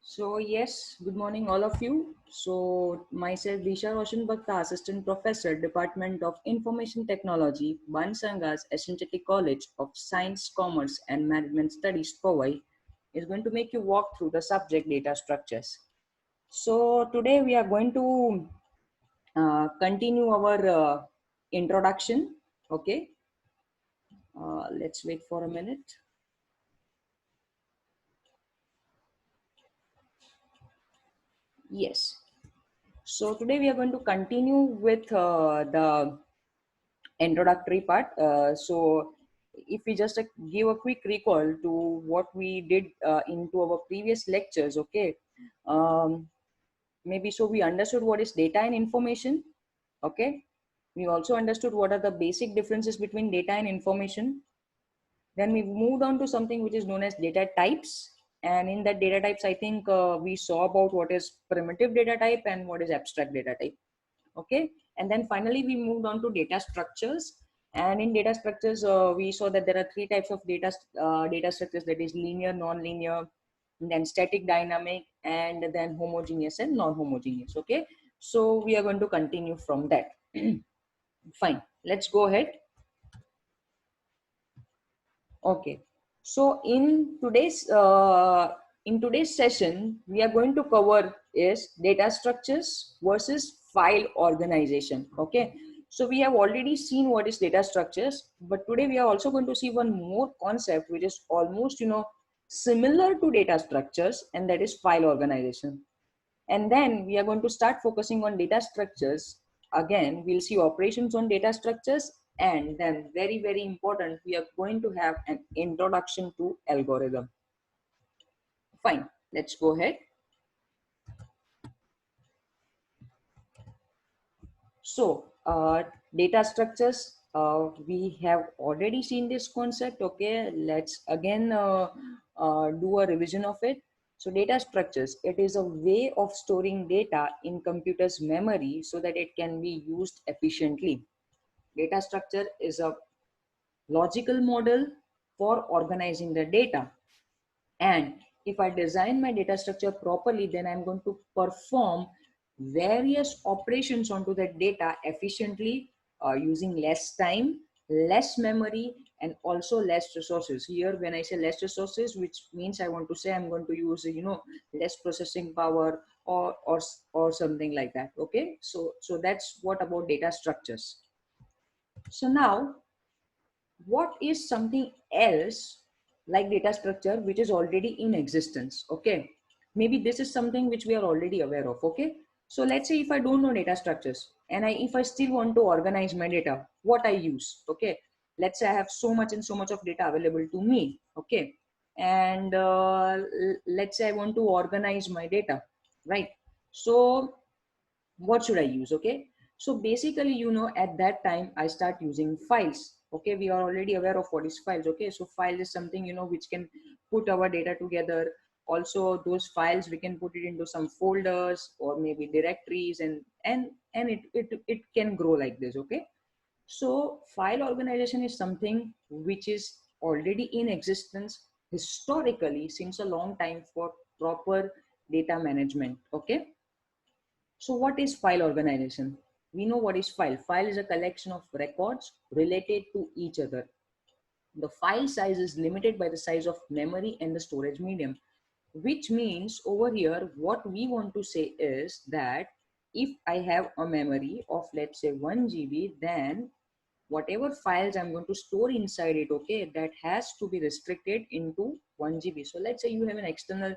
So yes, good morning all of you. So myself Disha Roshan Bhakta, Assistant Professor, Department of Information Technology, Bansanga's Essentially College of Science, Commerce and Management Studies, Powai, is going to make you walk through the subject data structures. So today we are going to continue our introduction. Okay, let's wait for a minute. Yes. So today we are going to continue with the introductory part. So if we just give a quick recall to what we did into our previous lectures, okay, um, maybe so we understood what is data and information, okay. We also understood what are the basic differences between data and information. Then we moved on to something which is known as data types. And in that data types, I think we saw about what is primitive data type and what is abstract data type. Okay, and then finally we moved on to data structures. And in data structures we saw that there are three types of data structures, that is linear, non-linear, then static, dynamic, and then homogeneous and non-homogeneous. Okay, so we are going to continue from that. Fine, let's go ahead. Okay, so in today's session, we are going to cover is data structures versus file organization. Okay, so we have already seen what is data structures, but today we are also going to see one more concept which is almost similar to data structures, and that is file organization. And then we are going to start focusing on data structures. Again, we'll see operations on data structures. And then very, very important, we are going to have an introduction to algorithm. Fine, let's go ahead. So data structures, we have already seen this concept. Okay, let's again do a revision of it. So data structures, it is a way of storing data in computer's memory so that it can be used efficiently. Data structure is a logical model for organizing the data. And if I design my data structure properly, then I'm going to perform various operations onto that data efficiently, using less time, less memory, and also less resources. Here, when I say less resources, which means I want to say I'm going to use, less processing power or something like that. Okay, so that's what about data structures. So now, what is something else like data structure which is already in existence? Okay, maybe this is something which we are already aware of. Okay, so let's say if I don't know data structures and if I still want to organize my data, what I use. Okay, let's say I have so much and so much of data available to me. Okay, and let's say I want to organize my data, right? So what should I use? Okay, so basically, at that time I start using files. Okay, we are already aware of what is files. Okay, so file is something which can put our data together. Also, those files we can put it into some folders or maybe directories, and it can grow like this. Okay, so file organization is something which is already in existence historically since a long time for proper data management. Okay, so what is file organization? We know what is file. File is a collection of records related to each other. The file size is limited by the size of memory and the storage medium, which means over here, what we want to say is that if I have a memory of, let's say, 1 GB, then whatever files I'm going to store inside it, okay, that has to be restricted into 1 GB. So let's say you have an external,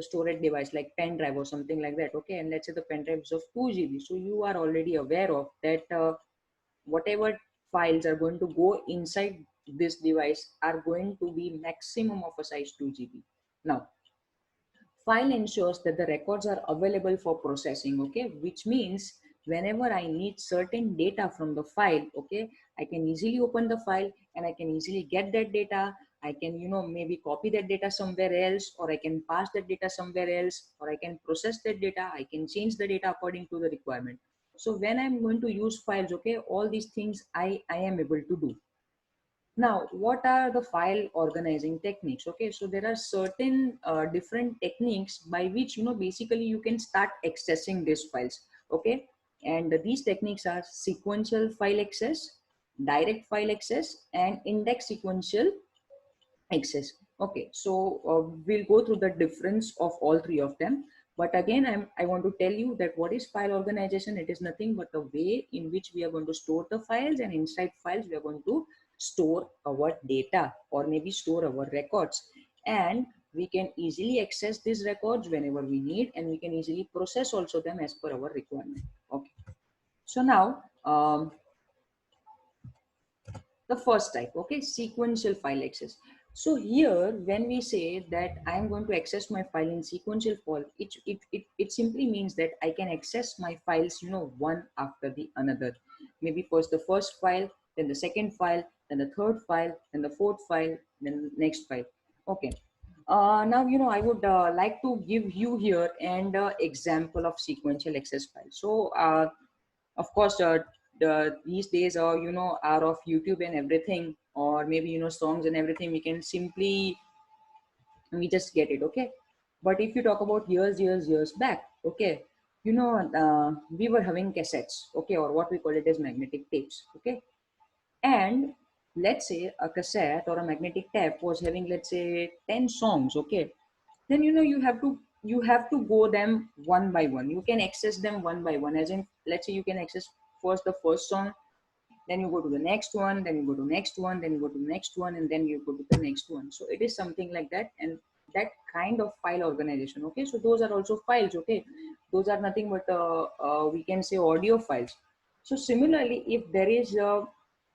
storage device like pen drive or something like that, okay, and let's say the pen drive is of 2 GB. So you are already aware of that whatever files are going to go inside this device are going to be maximum of a size 2 GB. Now, file ensures that the records are available for processing. Okay, which means whenever I need certain data from the file, okay, I can easily open the file and I can easily get that data. I can maybe copy that data somewhere else, or I can pass that data somewhere else, or I can process that data. I can change the data according to the requirement. So when I'm going to use files, okay, all these things I am able to do. Now, what are the file organizing techniques? Okay, so there are certain different techniques by which, basically you can start accessing these files. Okay, and these techniques are sequential file access, direct file access, and index sequential access. Okay, so we'll go through the difference of all three of them. But again, I want to tell you that what is file organization? It is nothing but the way in which we are going to store the files, and inside files we are going to store our data or maybe store our records. And we can easily access these records whenever we need, and we can easily process also them as per our requirement. Okay, so now the first type, okay, sequential file access. So here when we say that I am going to access my file in sequential file, it simply means that I can access my files, one after the another. Maybe first the first file, then the second file, then the third file, then the fourth file, then the next file. Okay, now I would like to give you here an example of sequential access file. So of course, these days are are of YouTube and everything, or maybe songs and everything, we can simply, we just get it. Okay, but if you talk about years back, okay, we were having cassettes, okay, or what we call it as magnetic tapes. Okay, and let's say a cassette or a magnetic tape was having, let's say, 10 songs. Okay, then you have to go them one by one. You can access them one by one, as in, let's say, you can access first the first song, then you go to the next one, then you go to next one, then you go to the next one, and then you go to the next one. So it is something like that, and that kind of file organization. Okay, so those are also files. Okay, those are nothing but we can say audio files. So similarly, if there is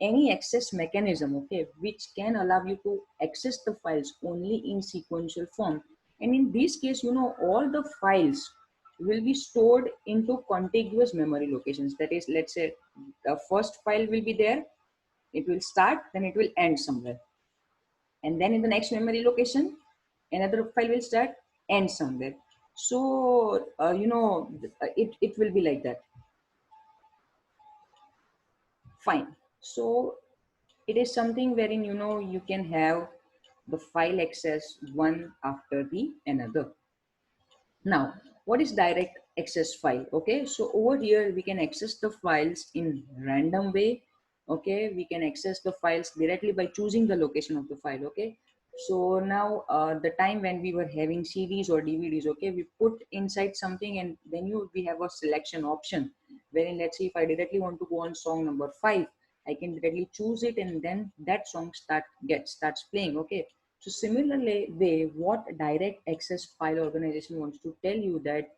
any access mechanism, okay, which can allow you to access the files only in sequential form, and in this case, all the files will be stored into contiguous memory locations. That is, let's say, the first file will be there, it will start, then it will end somewhere, and then in the next memory location another file will start, end somewhere. So it will be like that. Fine. So it is something wherein you can have the file access one after the another. Now, what is direct access file? Okay, so over here we can access the files in random way. Okay, we can access the files directly by choosing the location of the file. Okay, so now the time when we were having CDs or DVDs, okay, we put inside something, and then we have a selection option wherein, let's say, if I directly want to go on song number 5, I can directly choose it, and then that song starts playing. Okay, so similarly, what direct access file organization wants to tell you that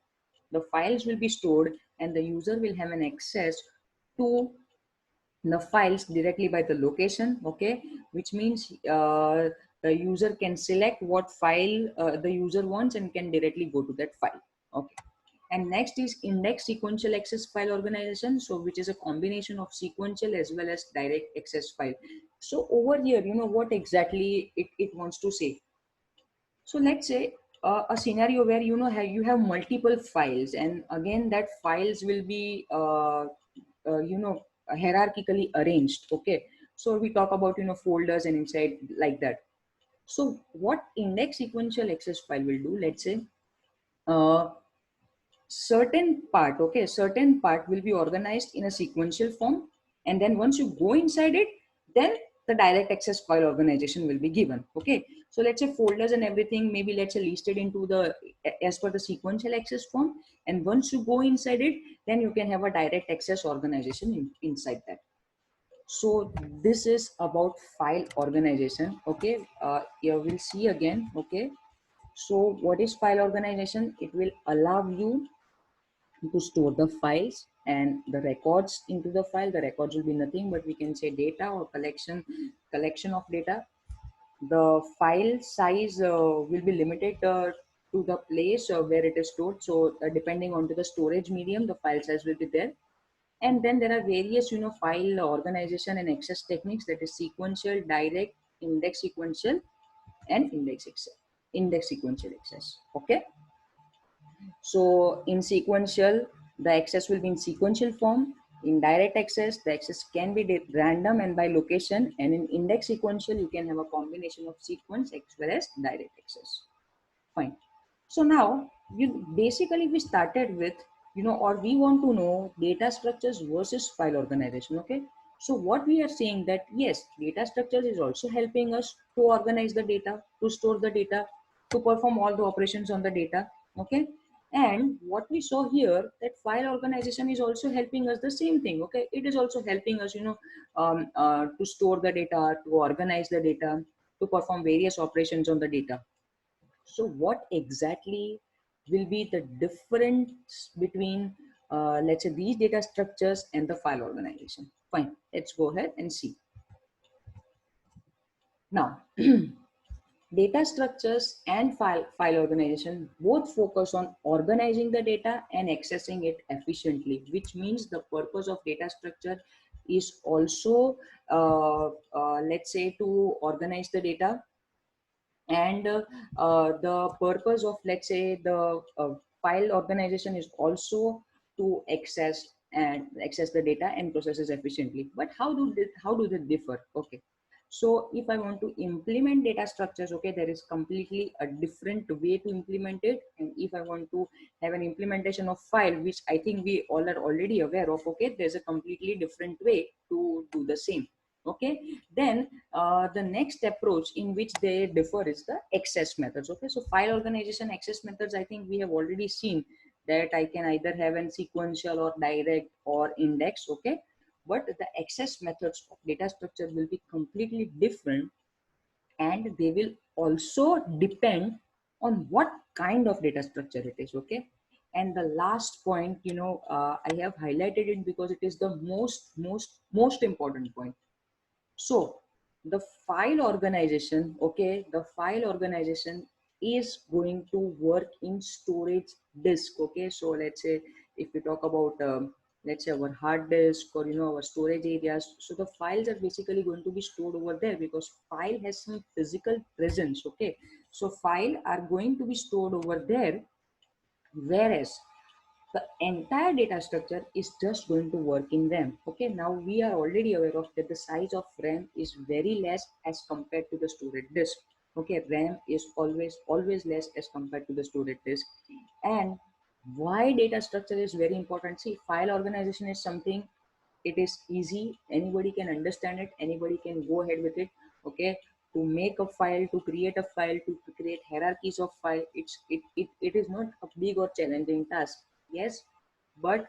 the files will be stored and the user will have an access to the files directly by the location. Okay, which means the user can select what file the user wants and can directly go to that file. Okay, and next is index sequential access file organization, so which is a combination of sequential as well as direct access file. So over here, what exactly it wants to say. So let's say a scenario where you have multiple files, and again that files will be hierarchically arranged. Okay, so we talk about folders and inside like that. So what index sequential access file will do, let's say, uh, certain part will be organized in a sequential form, and then once you go inside it, then the direct access file organization will be given. Okay, so let's say folders and everything, maybe let's say listed into the as per the sequential access form, and once you go inside it, then you can have a direct access organization inside that. So this is about file organization. Okay, here we'll see again. Okay, so what is file organization? It will allow you to store the files and the records into the file. The records will be nothing but, we can say, data or collection of data. The file size will be limited to the place where it is stored. So depending on to the storage medium, the file size will be there. And then there are various file organization and access techniques, that is sequential, direct, index sequential, and index sequential access. Okay, so in sequential, the access will be in sequential form, In direct access, the access can be random and by location, and in index sequential, you can have a combination of sequence as well as direct access. Fine. So now you basically we started with, or we want to know data structures versus file organization. Okay. So what we are saying that yes, data structures is also helping us to organize the data, to store the data, to perform all the operations on the data. Okay. And what we saw here that file organization is also helping us the same thing. Okay. It is also helping us, to store the data, to organize the data, to perform various operations on the data. So what exactly will be the difference between, let's say, these data structures and the file organization? Fine, let's go ahead and see. Now, data structures and file organization both focus on organizing the data and accessing it efficiently, which means the purpose of data structure is also, let's say, to organize the data, and the purpose of, let's say, the file organization is also to access the data and processes efficiently. But how do they differ? Okay, so if I want to implement data structures, okay, there is completely a different way to implement it. And if I want to have an implementation of file, which I think we all are already aware of, okay, there's a completely different way to do the same. Okay, then the next approach in which they differ is the access methods. Okay, so file organization access methods, I think we have already seen that I can either have an sequential or direct or index. Okay, but the access methods of data structure will be completely different, and they will also depend on what kind of data structure it is. Okay, and the last point, I have highlighted it because it is the most important point. So the file organization, okay, the file organization is going to work in storage disk. Okay, so let's say if we talk about, let's say, our hard disk, or our storage areas, so the files are basically going to be stored over there because file has some physical presence. Okay, so file are going to be stored over there, whereas the entire data structure is just going to work in RAM. Okay, now we are already aware of that the size of RAM is very less as compared to the storage disk. Okay, RAM is always less as compared to the storage disk. And why data structure is very important? See, file organization is something, it is easy, anybody can understand it, anybody can go ahead with it. Okay, to make a file, to create a file, to create hierarchies of file, it is not a big or challenging task. Yes, but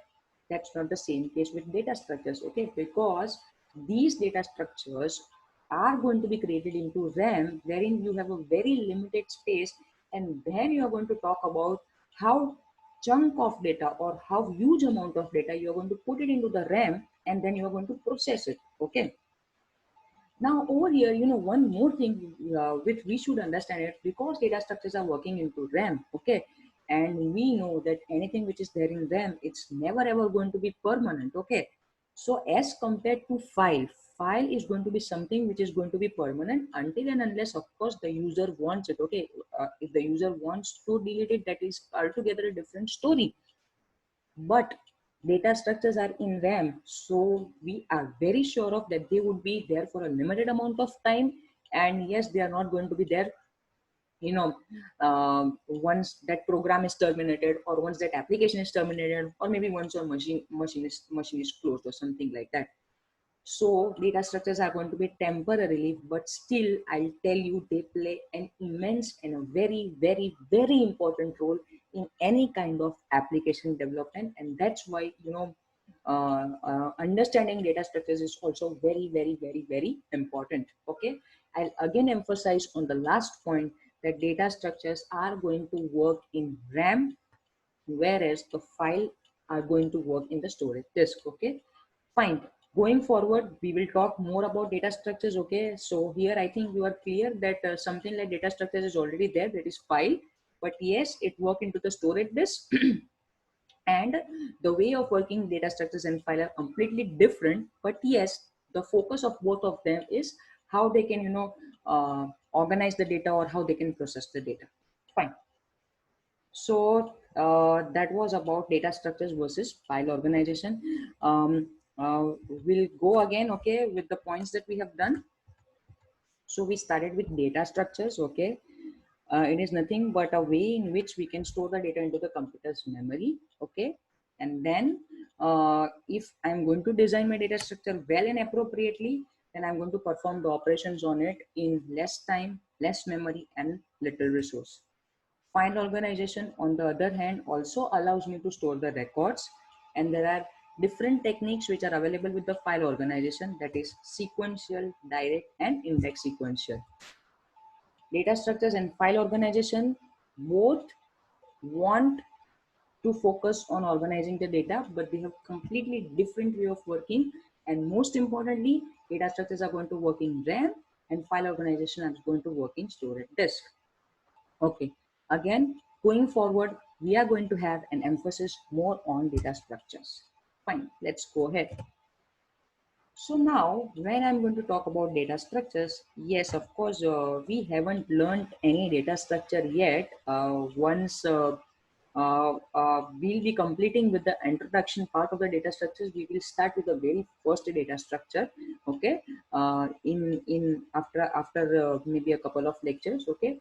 that's not the same case with data structures. Okay, because these data structures are going to be created into RAM, wherein you have a very limited space, and then you are going to talk about how chunk of data or how huge amount of data you are going to put it into the RAM, and then you are going to process it. Okay, now over here, one more thing which we should understand it, because data structures are working into RAM. Okay, and we know that anything which is there in RAM, it's never ever going to be permanent. Okay, so as compared to file is going to be something which is going to be permanent until and unless, of course, the user wants it. Okay, if the user wants to delete it, that is altogether a different story. But data structures are in RAM, so we are very sure of that they would be there for a limited amount of time. And yes, they are not going to be there, once that program is terminated, or once that application is terminated, or maybe once your machine is closed or something like that. So data structures are going to be temporarily, but still I'll tell you they play an immense and a very, very, very important role in any kind of application development. And that's why, understanding data structures is also very, very, very, very important. Okay, I'll again emphasize on the last point that data structures are going to work in RAM, whereas the file are going to work in the storage disk. Okay, fine. Going forward, we will talk more about data structures. Okay, so here I think you are clear that something like data structures is already there, that is file, but yes, it work into the storage disk. And the way of working data structures and file are completely different, but yes, the focus of both of them is how they can, organize the data, or how they can process the data. Fine. So that was about data structures versus file organization. we'll go again, okay, with the points that we have done. So we started with data structures, okay. It is nothing but a way in which we can store the data into the computer's memory, okay. And then if I'm going to design my data structure well and appropriately, then I'm going to perform the operations on it in less time, less memory, and little resource. File organization, on the other hand, also allows me to store the records, and there are different techniques which are available with the file organization, that is sequential, direct, and index sequential. Data structures and file organization both want to focus on organizing the data, but they have completely different way of working. And most importantly, data structures are going to work in RAM, and file organization is going to work in storage disk. Okay, again, going forward, we are going to have an emphasis more on data structures. Fine, let's go ahead. So now, when I'm going to talk about data structures, yes, of course, we haven't learned any data structure yet. Once we'll be completing with the introduction part of the data structures, we will start with the very first data structure. Okay, in after maybe a couple of lectures. Okay,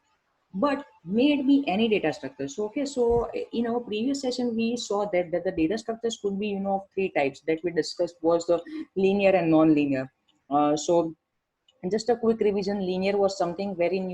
but may it be any data structure. So okay, so in our previous session we saw that the data structures could be, of three types that we discussed, was the linear and non-linear. So and just a quick revision, linear was something wherein,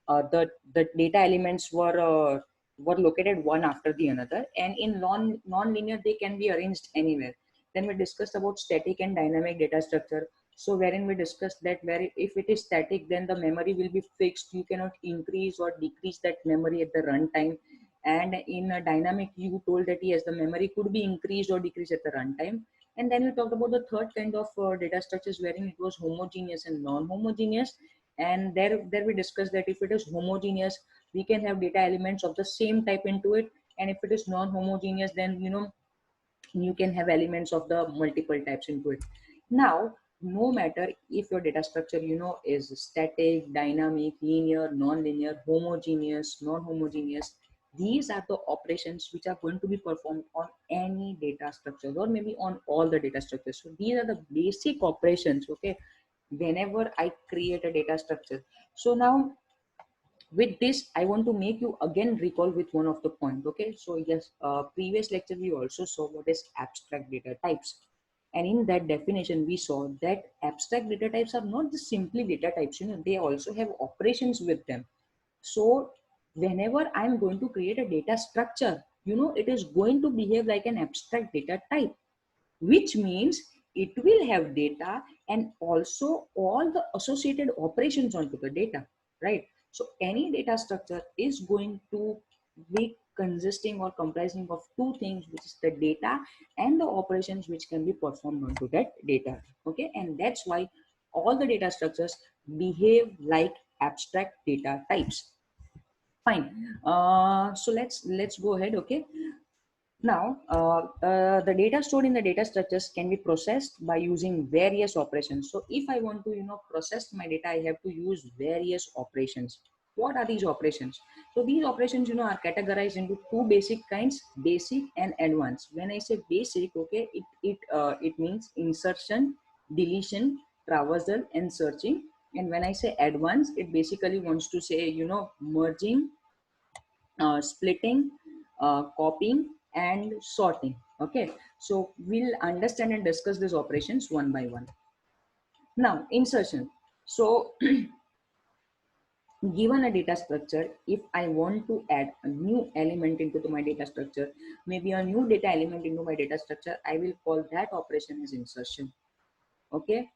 the data elements were located one after the another, and in non-linear they can be arranged anywhere. Then we discussed about static and dynamic data structure. So wherein we discussed that where if it is static, then the memory will be fixed. You cannot increase or decrease that memory at the runtime. And in a dynamic, you told that yes, the memory could be increased or decreased at the runtime. And then we talked about the third kind of data structures wherein it was homogeneous and non-homogeneous. And there we discussed that if it is homogeneous, we can have data elements of the same type into it. And if it is non-homogeneous, then you can have elements of the multiple types into it. Now, no matter if your data structure, is static, dynamic, linear, non-linear, homogeneous, non-homogeneous, these are the operations which are going to be performed on any data structure, or maybe on all the data structures. So these are the basic operations, okay, whenever I create a data structure. So now, with this, I want to make you again recall with one of the point. Okay, so yes, previous lecture we also saw what is abstract data types, and in that definition we saw that abstract data types are not just simply data types, they also have operations with them. So whenever I'm going to create a data structure, it is going to behave like an abstract data type, which means it will have data and also all the associated operations onto the data, right? So any data structure is going to be consisting or comprising of two things, which is the data and the operations which can be performed onto that data. Okay, and that's why all the data structures behave like abstract data types. Fine. So let's go ahead. Okay, now, the data stored in the data structures can be processed by using various operations. So if I want to, process my data, I have to use various operations. What are these operations? So these operations, are categorized into two basic kinds, basic and advanced. When I say basic, okay, it means insertion, deletion, traversal, and searching. And when I say advanced, it basically wants to say, merging, splitting, copying, and sorting. Okay, so we'll understand and discuss these operations one by one. Now, insertion. So given a data structure, if I want to add a new element into my data structure, maybe a new data element into my data structure, I will call that operation as insertion. Okay,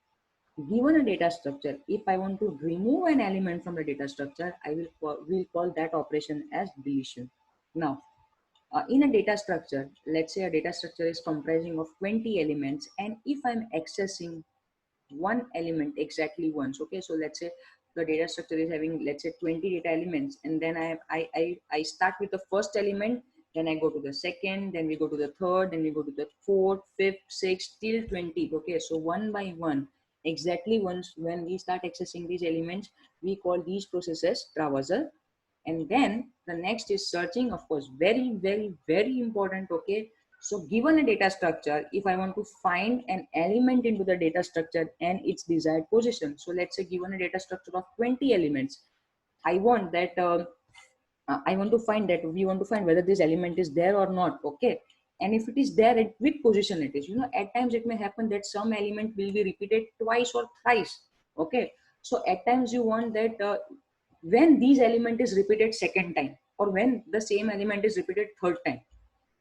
given a data structure, if I want to remove an element from the data structure, I will call that operation as deletion. Now, in a data structure, let's say a data structure is comprising of 20 elements, and if I'm accessing one element exactly once, okay, so let's say the data structure is having, let's say, 20 data elements, and then I start with the first element, then I go to the second, then we go to the third, then we go to the fourth, fifth, sixth, till 20. Okay, so one by one, exactly once, when we start accessing these elements, we call these processes traversal. And then the next is searching, of course, very, very, very important. Okay, So given a data structure, if I want to find an element into the data structure and its desired position, so let's say given a data structure of 20 elements, I want that I want to find that we want to find whether this element is there or not. Okay. And if it is there, at which position it is. At times it may happen that some element will be repeated twice or thrice. Okay. So at times you want that when these element is repeated second time, or when the same element is repeated third time.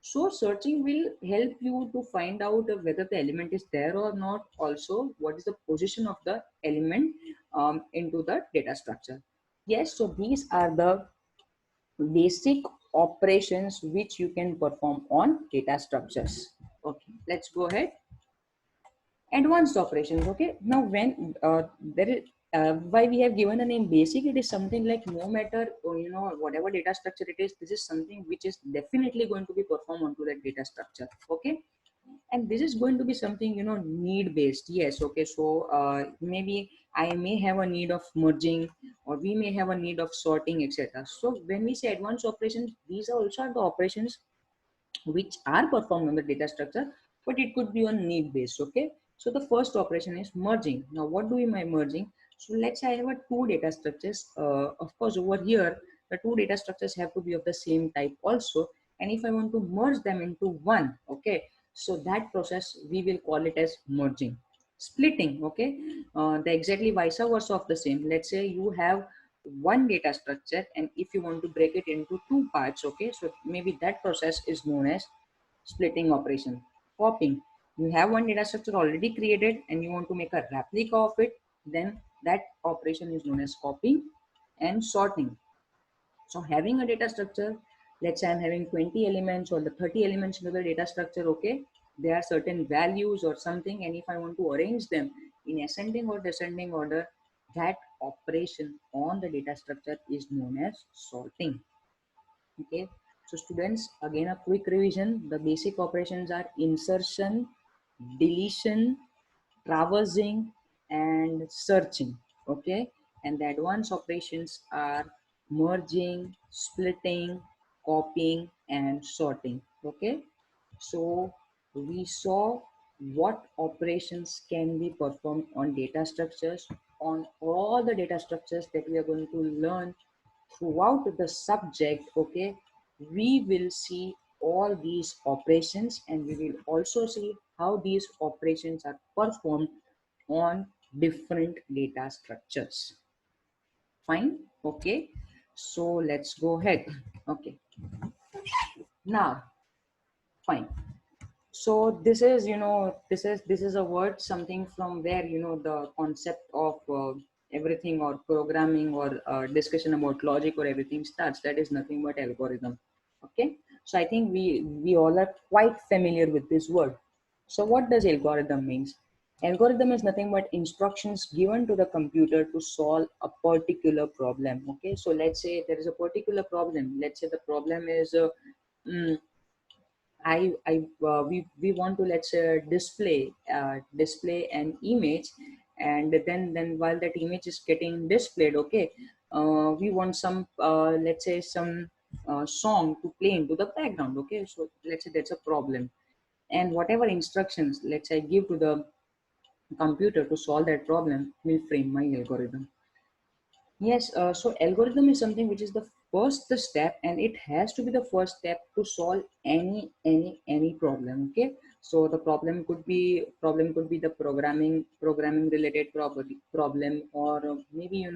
So searching will help you to find out whether the element is there or not. Also, what is the position of the element into the data structure. Yes, so these are the basic operations which you can perform on data structures. Okay, let's go ahead. Advanced operations. Okay, now when there is why we have given a name basic, it is something like no matter whatever data structure it is, this is something which is definitely going to be performed onto that data structure. Okay, and this is going to be something need based. Yes. Okay, so maybe I may have a need of merging, or we may have a need of sorting, etc. So when we say advanced operations, these are also the operations which are performed on the data structure, but it could be on need based. Okay, so the first operation is merging. Now what do we mean merging? So let's say I have a two data structures. Of course over here the two data structures have to be of the same type also, and if I want to merge them into one, okay, so that process we will call it as merging. Splitting. Okay, the exactly vice versa of the same. Let's say you have one data structure, and if you want to break it into two parts, okay, so maybe that process is known as splitting operation. Copying. You have one data structure already created and you want to make a replica of it, then that operation is known as copying. And sorting. So having a data structure, let's say I'm having 20 elements or the 30 elements into the data structure. Okay, there are certain values or something, and if I want to arrange them in ascending or descending order, that operation on the data structure is known as sorting. Okay, so students, again a quick revision. The basic operations are insertion, deletion, traversing, and searching. Okay, and the advanced operations are merging, splitting, copying, and sorting. Okay, so we saw what operations can be performed on data structures. On all the data structures that we are going to learn throughout the subject, okay, we will see all these operations, and we will also see how these operations are performed on different data structures. Fine. Okay, so let's go ahead. Okay, now fine. So this is this is a word something from where the concept of everything, or programming, or discussion about logic or everything starts. That is nothing but algorithm. Okay, so I think we all are quite familiar with this word. So what does algorithm means? Algorithm is nothing but instructions given to the computer to solve a particular problem. Okay, so let's say there is a particular problem. Let's say the problem is mm, we want to, let's say, display an image, and then while that image is getting displayed, okay, we want some let's say some song to play into the background. Okay, so let's say that's a problem, and whatever instructions, let's say, I give to the computer to solve that problem will frame my algorithm. Yes, so algorithm is something which is the first step, and it has to be the first step to solve any problem. Okay, so the problem could be the programming related problem, or maybe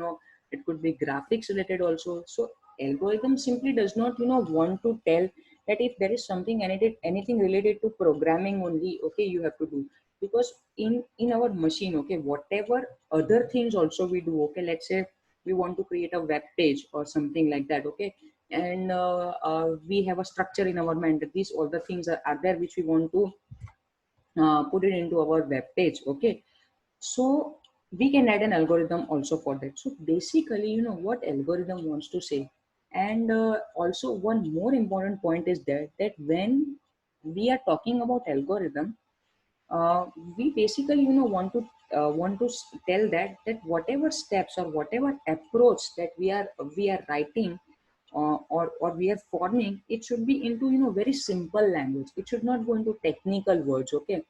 it could be graphics related also. So algorithm simply does not want to tell that if there is something anything related to programming only, okay, you have to do, because in our machine, okay, whatever other things also we do, okay, let's say we want to create a web page or something like that, okay, and we have a structure in our mind that these all the things are there which we want to put it into our web page. Okay, so we can add an algorithm also for that. So basically, what algorithm wants to say. And also one more important point is that when we are talking about algorithm, uh, we basically want to tell that whatever steps or whatever approach that we are writing, or we are forming, it should be into very simple language. It should not go into technical words. Okay,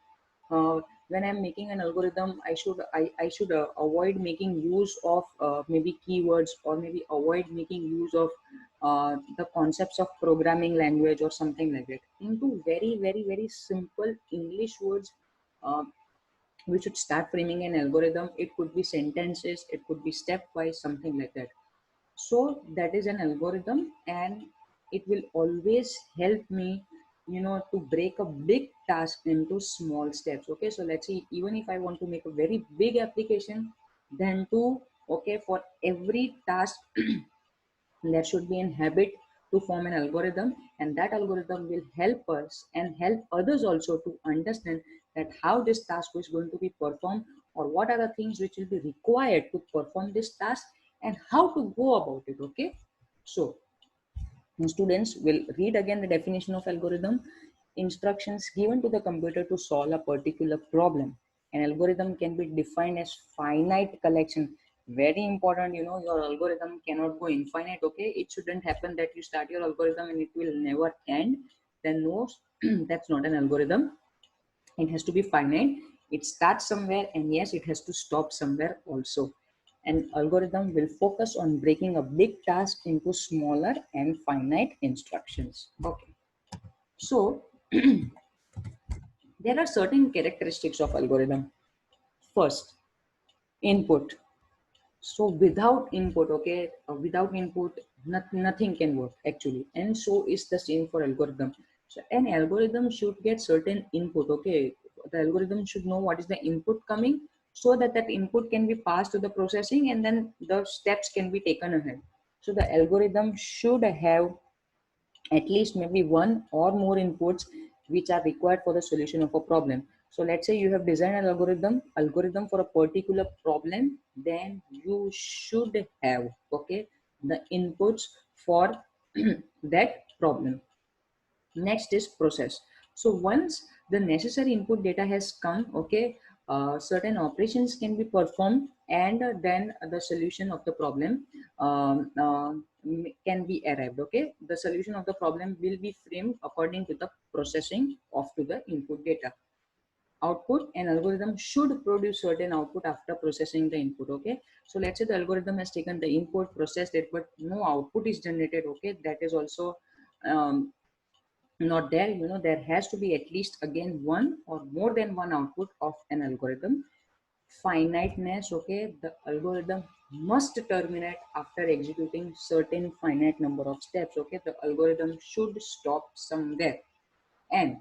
when I'm making an algorithm, I should avoid making use of maybe keywords, or maybe avoid making use of the concepts of programming language or something like that. Into very very very simple English words, uh, we should start framing an algorithm. It could be sentences, it could be stepwise, something like that. So that is an algorithm, and it will always help me to break a big task into small steps. Okay, so let's see, even if I want to make a very big application, then to okay, for every task there should be an habit to form an algorithm, and that algorithm will help us and help others also to understand that how this task is going to be performed, or what are the things which will be required to perform this task, and how to go about it. Okay, so students will read again the definition of algorithm: instructions given to the computer to solve a particular problem. An algorithm can be defined as finite collection. Very important, your algorithm cannot go infinite. Okay, it shouldn't happen that you start your algorithm and it will never end. Then no, that's not an algorithm. It has to be finite. It starts somewhere, and yes, it has to stop somewhere also. An algorithm will focus on breaking a big task into smaller and finite instructions. Okay, so there are certain characteristics of algorithm. First, input. So without input, okay, without input, nothing can work actually. And so is the same for algorithm. So an algorithm should get certain input. Okay, the algorithm should know what is the input coming, so that that input can be passed to the processing, and then the steps can be taken ahead. So the algorithm should have at least maybe one or more inputs which are required for the solution of a problem. So let's say you have designed an algorithm for a particular problem, then you should have okay the inputs for that problem. Next is process. So once the necessary input data has come, okay, certain operations can be performed, and then the solution of the problem can be arrived. Okay, the solution of the problem will be framed according to the processing of to the input data. Output: an algorithm should produce certain output after processing the input. Okay, so let's say the algorithm has taken the input, processed it, but no output is generated. Okay, that is also not there. There has to be at least again one or more than one output of an algorithm. Finiteness: okay, the algorithm must terminate after executing certain finite number of steps. Okay, the algorithm should stop somewhere. And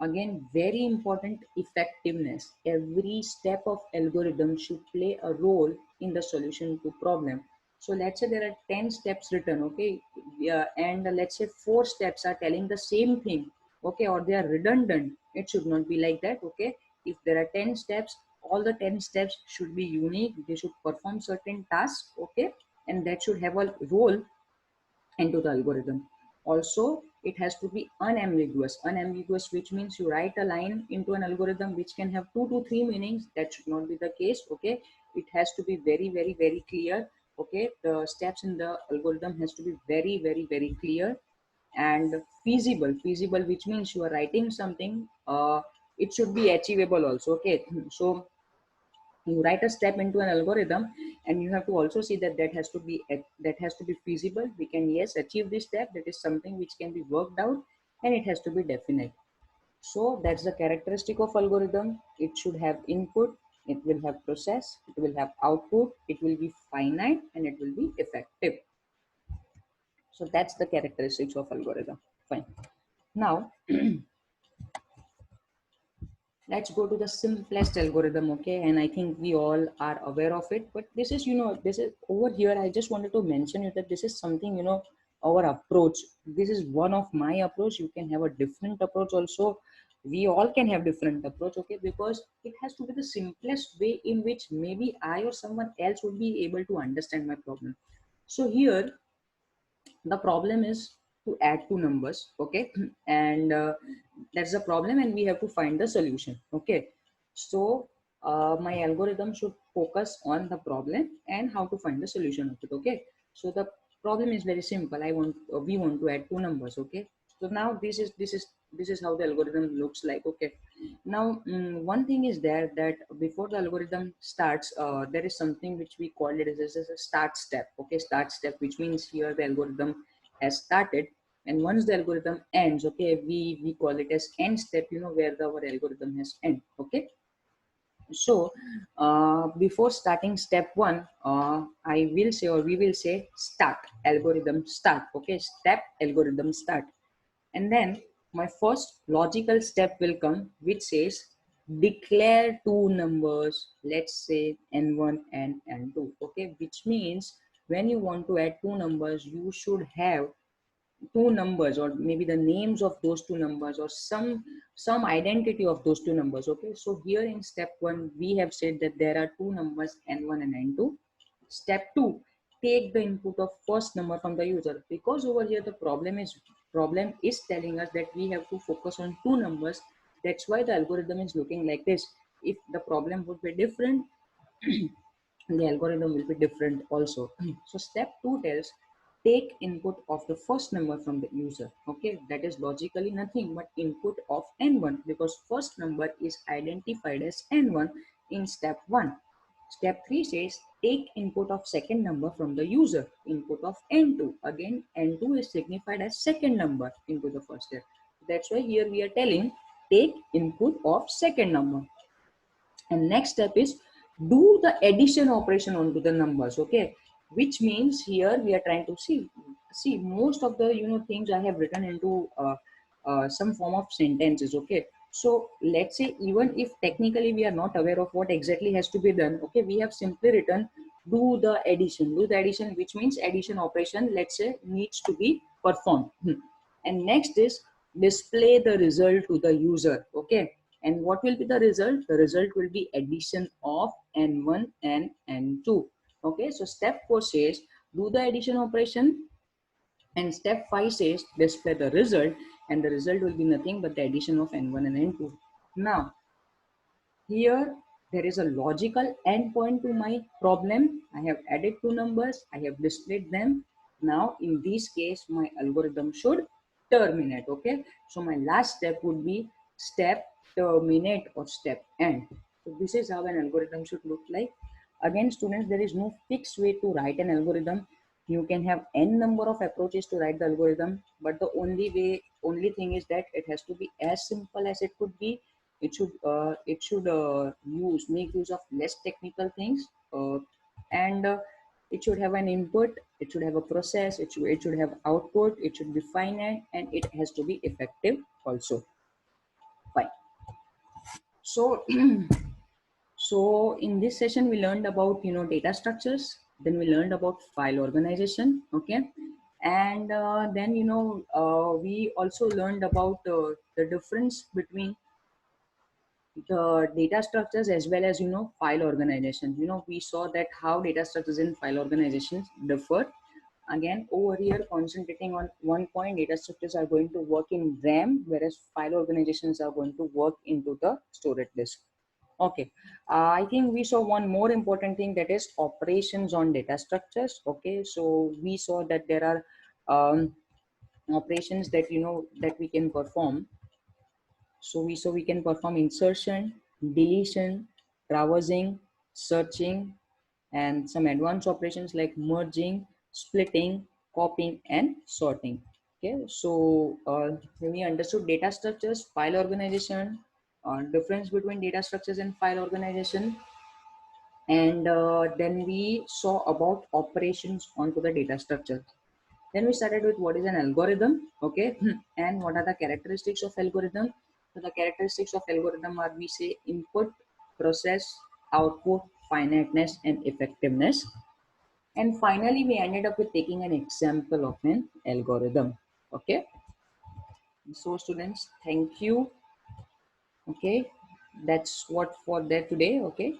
again, very important, effectiveness: every step of algorithm should play a role in the solution to problem. So let's say there are 10 steps written, okay, yeah, and let's say 4 steps are telling the same thing, okay, or they are redundant. It should not be like that. Okay, if there are 10 steps, all the 10 steps should be unique. They should perform certain tasks, okay, and that should have a role into the algorithm. Also, it has to be unambiguous. Unambiguous, which means you write a line into an algorithm which can have 2 to 3 meanings. That should not be the case. Okay, it has to be very, very, very clear. Okay, the steps in the algorithm has to be very, very, very clear and feasible. Feasible, which means you are writing something. It should be achievable also. Okay, so you write a step into an algorithm, and you have to also see that that has to be feasible. We can yes achieve this step. That is something which can be worked out, and it has to be definite. So that's the characteristic of algorithm. It should have input, it will have process, it will have output, it will be finite, and it will be effective. So that's the characteristics of algorithm. Fine. Now let's go to the simplest algorithm. Okay, and I think we all are aware of it, but this is this is over here. I just wanted to mention you that this is something, our approach. This is one of my approach. You can have a different approach also. We all can have different approach. Okay, because it has to be the simplest way in which maybe I or someone else would be able to understand my problem. So here the problem is to add two numbers. Okay, and that's the problem, and we have to find the solution. Okay, so my algorithm should focus on the problem and how to find the solution of it. Okay, so the problem is very simple. We want to add two numbers. Okay, so now this is how the algorithm looks like. Okay, now one thing is there that before the algorithm starts, there is something which we call it as a start step. Okay, start step, which means here the algorithm has started, and once the algorithm ends, okay, we call it as end step, where our algorithm has end. Okay, so before starting step one, I will say, or we will say, start algorithm start. Okay, step algorithm start. And then my first logical step will come, which says declare two numbers, let's say n1 and n2. Okay, which means when you want to add two numbers, you should have two numbers, or maybe the names of those two numbers, or some identity of those two numbers. Okay, so here in step one we have said that there are two numbers n1 and n2. Step two, take the input of first number from the user, because over here the problem is telling us that we have to focus on two numbers. That's why the algorithm is looking like this. If the problem would be different, the algorithm will be different also. So step two tells take input of the first number from the user. Okay, that is logically nothing but input of n1, because first number is identified as n1 in step one. Step 3 says take input of second number from the user, input of n2. Again, n2 is signified as second number into the first step. That's why here we are telling take input of second number. And next step is do the addition operation onto the numbers. Okay, which means here we are trying to see most of the things I have written into some form of sentences. Okay, so let's say even if technically we are not aware of what exactly has to be done, okay, we have simply written do the addition, which means addition operation, let's say, needs to be performed. And next is display the result to the user. Okay, and what will be the result? The result will be addition of n1 and n2. Okay, so step 4 says do the addition operation, and step 5 says display the result, and the result will be nothing but the addition of n1 and n2. Now here there is a logical endpoint to my problem. I have added two numbers, I have displayed them. Now in this case my algorithm should terminate. Okay, so my last step would be step terminate or step end. So this is how an algorithm should look like. Again students, there is no fixed way to write an algorithm. You can have n number of approaches to write the algorithm, but the only thing is that it has to be as simple as it could be. It should make use of less technical things, and it should have an input, it should have a process, it should have output, it should be finite, and it has to be effective also. Fine. So so in this session we learned about data structures, then we learned about file organization. Okay, and then we also learned about the difference between the data structures as well as file organization. We saw that how data structures and file organizations differ. Again over here concentrating on one point, data structures are going to work in RAM, whereas file organizations are going to work into the storage disk. Okay, I think we saw one more important thing, that is operations on data structures. Okay, so we saw that there are operations that that we can perform. So we can perform insertion, deletion, traversing, searching, and some advanced operations like merging, splitting, copying, and sorting. Okay, so when we understood data structures, file organization, difference between data structures and file organization, and then we saw about operations onto the data structure. Then we started with what is an algorithm, okay, and what are the characteristics of algorithm. So the characteristics of algorithm are, we say, input, process, output, finiteness, and effectiveness. And finally, we ended up with taking an example of an algorithm. Okay. So students, thank you. Okay, that's what for that today. Okay.